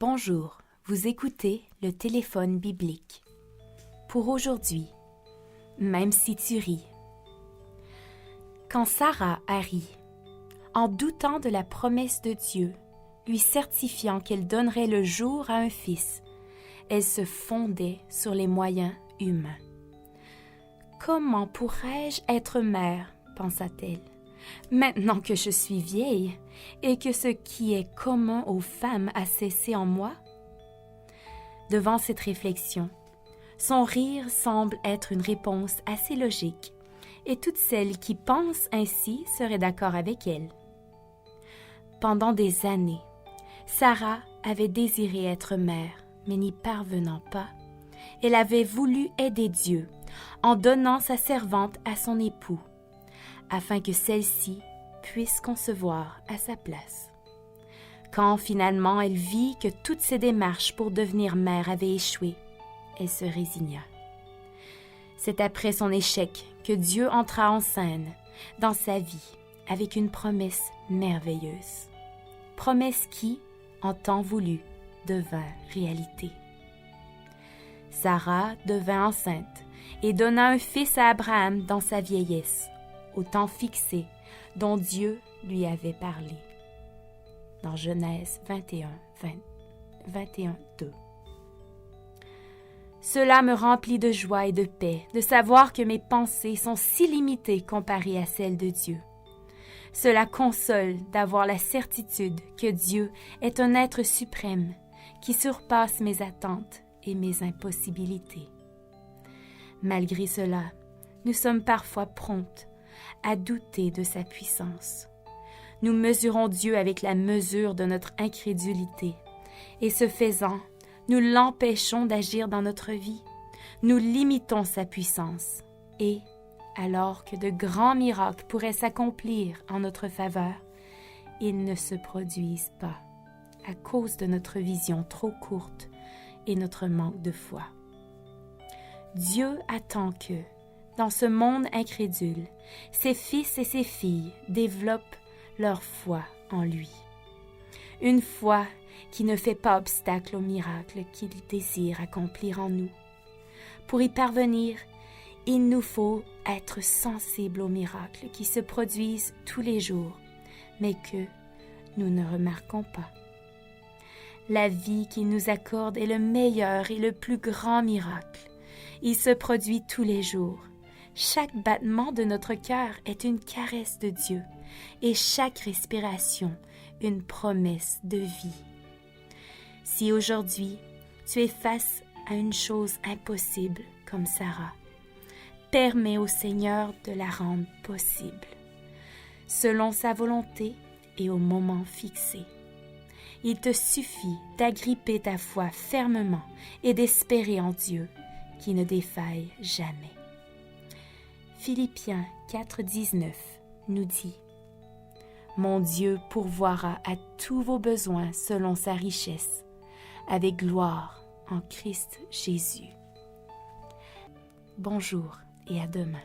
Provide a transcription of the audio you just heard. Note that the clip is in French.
Bonjour, vous écoutez le téléphone biblique. Pour aujourd'hui, même si tu ris. Quand Sarah a ri, en doutant de la promesse de Dieu, lui certifiant qu'elle donnerait le jour à un fils, elle se fondait sur les moyens humains. Comment pourrais-je être mère, pensa-t-elle, maintenant que je suis vieille et que ce qui est commun aux femmes a cessé en moi? Devant cette réflexion, son rire semble être une réponse assez logique, et toutes celles qui pensent ainsi seraient d'accord avec elle. Pendant des années, Sarah avait désiré être mère, mais n'y parvenant pas, elle avait voulu aider Dieu en donnant sa servante à son époux, afin que celle-ci puisse concevoir à sa place. Quand finalement elle vit que toutes ses démarches pour devenir mère avaient échoué, elle se résigna. C'est après son échec que Dieu entra en scène dans sa vie avec une promesse merveilleuse. Promesse qui, en temps voulu, devint réalité. Sarah devint enceinte et donna un fils à Abraham dans sa vieillesse, au temps fixé dont Dieu lui avait parlé. Dans Genèse 21:2. Cela me remplit de joie et de paix de savoir que mes pensées sont si limitées comparées à celles de Dieu. Cela console d'avoir la certitude que Dieu est un être suprême qui surpasse mes attentes et mes impossibilités. Malgré cela, nous sommes parfois promptes à douter de sa puissance. Nous mesurons Dieu avec la mesure de notre incrédulité, et ce faisant, nous l'empêchons d'agir dans notre vie. Nous limitons sa puissance, et, alors que de grands miracles pourraient s'accomplir en notre faveur, ils ne se produisent pas, à cause de notre vision trop courte et notre manque de foi. Dieu attend que, dans ce monde incrédule, ses fils et ses filles développent leur foi en lui. Une foi qui ne fait pas obstacle au miracle qu'il désire accomplir en nous. Pour y parvenir, il nous faut être sensibles aux miracles qui se produisent tous les jours, mais que nous ne remarquons pas. La vie qu'il nous accorde est le meilleur et le plus grand miracle. Il se produit tous les jours. Chaque battement de notre cœur est une caresse de Dieu et chaque respiration une promesse de vie. Si aujourd'hui tu es face à une chose impossible comme Sarah, permets au Seigneur de la rendre possible, selon sa volonté et au moment fixé. Il te suffit d'agripper ta foi fermement et d'espérer en Dieu qui ne défaille jamais. Philippiens 4:19 nous dit: « Mon Dieu pourvoira à tous vos besoins selon sa richesse, avec gloire en Christ Jésus. » Bonjour et à demain.